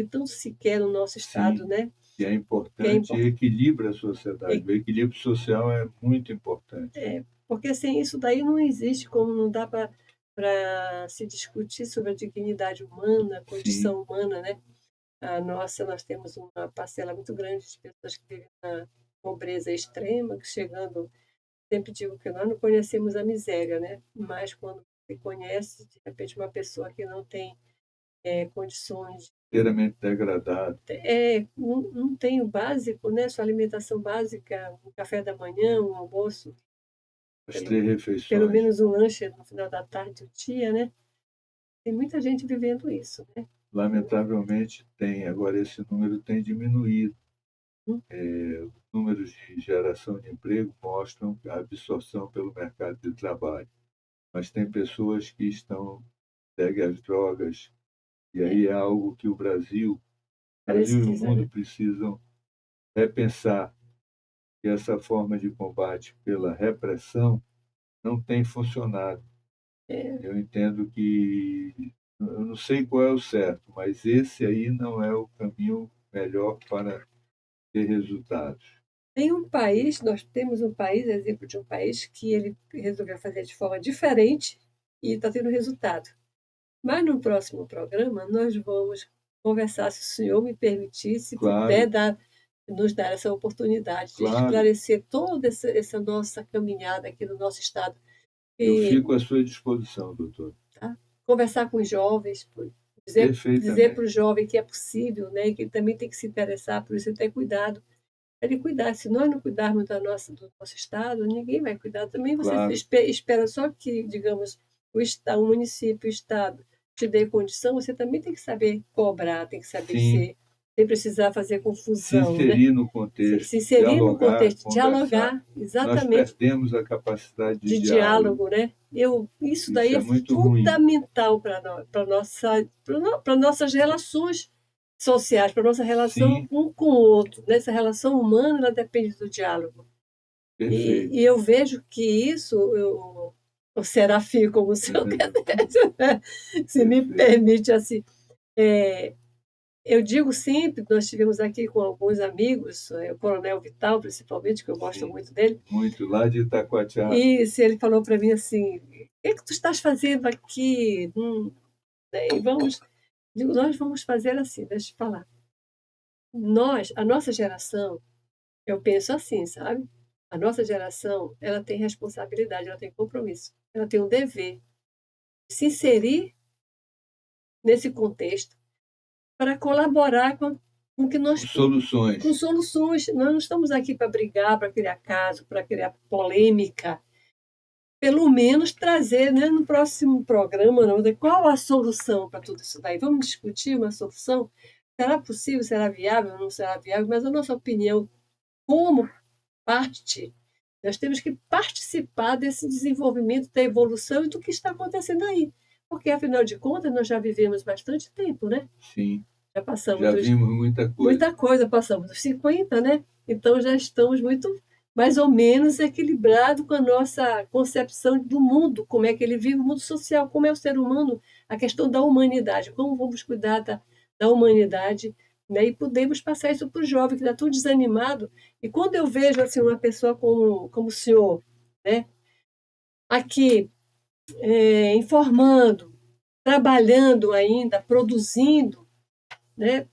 tanto se quer no nosso estado, Sim, né? que é Que é importante e importante. equilibra a sociedade. O equilíbrio social é muito importante. Porque sem isso daí não existe como, não dá para se discutir sobre a dignidade humana, a Sim, condição humana, né? Nós temos uma parcela muito grande de pessoas que vivem na pobreza extrema, que chegando, sempre digo que nós não conhecemos a miséria, né? Mas quando você conhece, de repente, uma pessoa que não tem condições, inteiramente degradado. não tem o básico, né? Sua alimentação básica, um café da manhã, um almoço, As pelo, três pelo refeições. menos um lanche no final da tarde do dia, né? Tem muita gente vivendo isso, né? Lamentavelmente, tem. Agora, esse número tem diminuído. Hum, Os números de geração de emprego mostram a absorção pelo mercado de trabalho. Mas tem pessoas que estão pegue às drogas, e é, aí é algo que o Brasil e o precisa, mundo né? precisam repensar, que essa forma de combate pela repressão não tem funcionado. É, Eu entendo que eu não sei qual é o certo, mas esse aí não é o caminho melhor para ter resultados. Tem um país, nós temos um país, exemplo de um país, que ele resolveu fazer de forma diferente e está tendo resultado. Mas no próximo programa nós vamos conversar, se o senhor me permitir, se puder nos dar essa oportunidade de esclarecer toda essa nossa caminhada aqui no nosso estado. Eu fico à sua disposição, doutor. Tá? Conversar com os jovens, dizer para o jovem que é possível, né, e que ele também tem que se interessar, por isso ter cuidado. Ele cuidar. Se nós não cuidarmos do nosso estado, ninguém vai cuidar. Também você espera só que, digamos, o município, o estado te dê condição, você também tem que saber cobrar, tem que saber ser, sem precisar fazer confusão. Se inserir, né? no contexto. Se inserir no contexto, dialogar, exatamente. Nós perdemos a capacidade de diálogo, né? Isso daí é fundamental para nossas relações sociais, para nossa relação um com o outro. Essa relação humana, ela depende do diálogo. E eu vejo que isso, o Serafim, como o senhor se me permite assim, eu digo sempre, nós tivemos aqui com alguns amigos, o Coronel Vital, principalmente, que eu gosto muito dele. Muito, lá de Itacoatiara. Isso, ele falou para mim assim, o que tu estás fazendo aqui? E nós vamos fazer assim, deixa eu falar. A nossa geração, eu penso assim, sabe? A nossa geração, ela tem responsabilidade, ela tem compromisso, ela tem um dever de se inserir nesse contexto para colaborar com que nós... soluções. Com soluções. Nós não estamos aqui para brigar, para criar caso, para criar polêmica. Pelo menos trazer, né, no próximo programa, qual a solução para tudo isso daí. Vamos discutir uma solução? Será possível? Será viável? Não será viável? Mas a nossa opinião, como parte, nós temos que participar desse desenvolvimento, da evolução e do que está acontecendo aí. Porque, afinal de contas, nós já vivemos bastante tempo, né? Sim. Já vimos muita coisa. Muita coisa, passamos dos 50, né? Então já estamos mais ou menos equilibrados com a nossa concepção do mundo, como é que ele vive, o mundo social, como é o ser humano, a questão da humanidade, como vamos cuidar da humanidade, né? E podemos passar isso para o jovem que está tão desanimado. E quando eu vejo assim, uma pessoa como o senhor, né? Aqui, informando, trabalhando ainda, produzindo, né?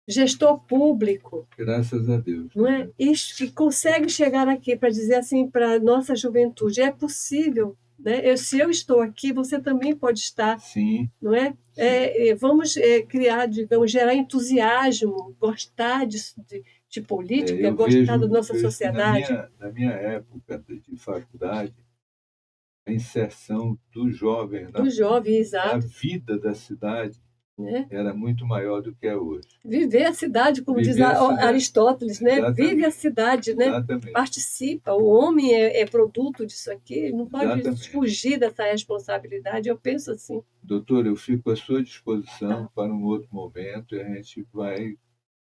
Gestor público. Graças a Deus. Não é? E consegue chegar aqui para dizer assim para a nossa juventude, é possível, né? Se eu estou aqui, você também pode estar. Sim. Não é? Vamos criar, digamos, gerar entusiasmo, gostar de política, gostar da nossa sociedade. Na minha época de faculdade, a inserção do jovem na vida da cidade era muito maior do que é hoje. Viver a cidade, como diz Aristóteles, né? Vive a cidade, né? Participa. O homem é produto disso aqui, não pode fugir dessa responsabilidade. Eu penso assim. Doutor, eu fico à sua disposição para um outro momento e a gente vai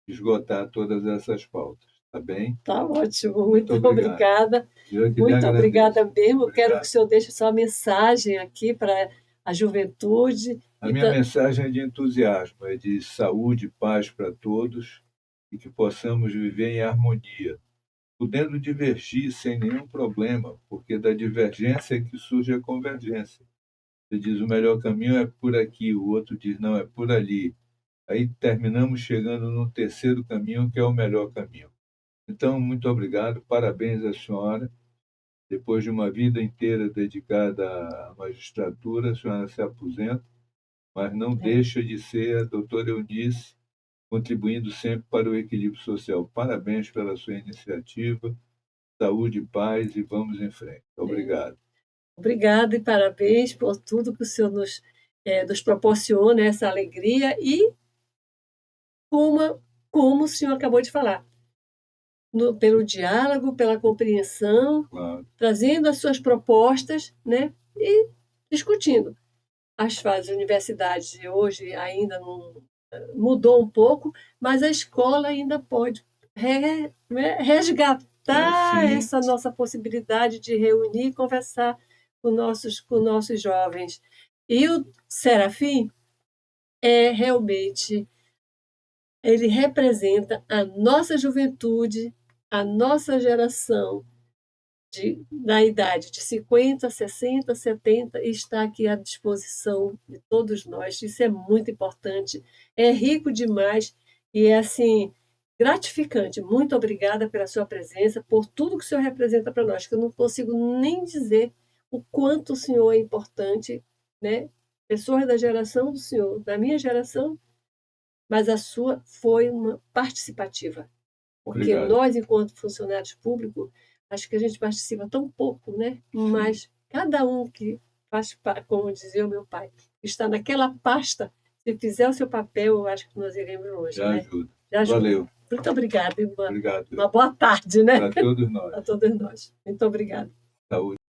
esgotar todas essas pautas. Tá bem? Tá ótimo, muito obrigada. Muito obrigada mesmo. Quero que o senhor deixe sua mensagem aqui para a juventude. A minha mensagem é de entusiasmo, é de saúde e paz para todos e que possamos viver em harmonia, podendo divergir sem nenhum problema, porque da divergência é que surge a convergência. Você diz o melhor caminho é por aqui, o outro diz não, é por ali. Aí terminamos chegando no terceiro caminho, que é o melhor caminho. Então, muito obrigado, parabéns à senhora. Depois de uma vida inteira dedicada à magistratura, a senhora se aposenta, mas não deixa de ser a doutora Eunice, contribuindo sempre para o equilíbrio social. Parabéns pela sua iniciativa, saúde e paz, e vamos em frente. Obrigado. Obrigada e parabéns por tudo que o senhor nos proporciona, essa alegria, e como o senhor acabou de falar, pelo diálogo, pela compreensão, trazendo as suas propostas, né? E discutindo. As universidades de hoje ainda não mudou um pouco, mas a escola ainda pode resgatar essa nossa possibilidade de reunir e conversar com nossos jovens. E o Serafim realmente, ele representa a nossa juventude, a nossa geração da idade de 50, 60, 70 está aqui à disposição de todos nós. Isso é muito importante, é rico demais e é assim gratificante. Muito obrigada pela sua presença, por tudo que o senhor representa para nós, que eu não consigo nem dizer o quanto o senhor é importante, né? Pessoas da geração do senhor, da minha geração, mas a sua foi uma participativa. Porque Obrigado. nós, enquanto funcionários públicos, acho que a gente participa tão pouco, né? Mas cada um que faz, como dizia o meu pai, está naquela pasta, se fizer o seu papel, eu acho que nós iremos longe, Já né? ajuda. Já ajuda. Valeu. Muito obrigada e Obrigado. uma boa tarde, né? Para todos nós. Para todos nós. Muito obrigada. Saúde.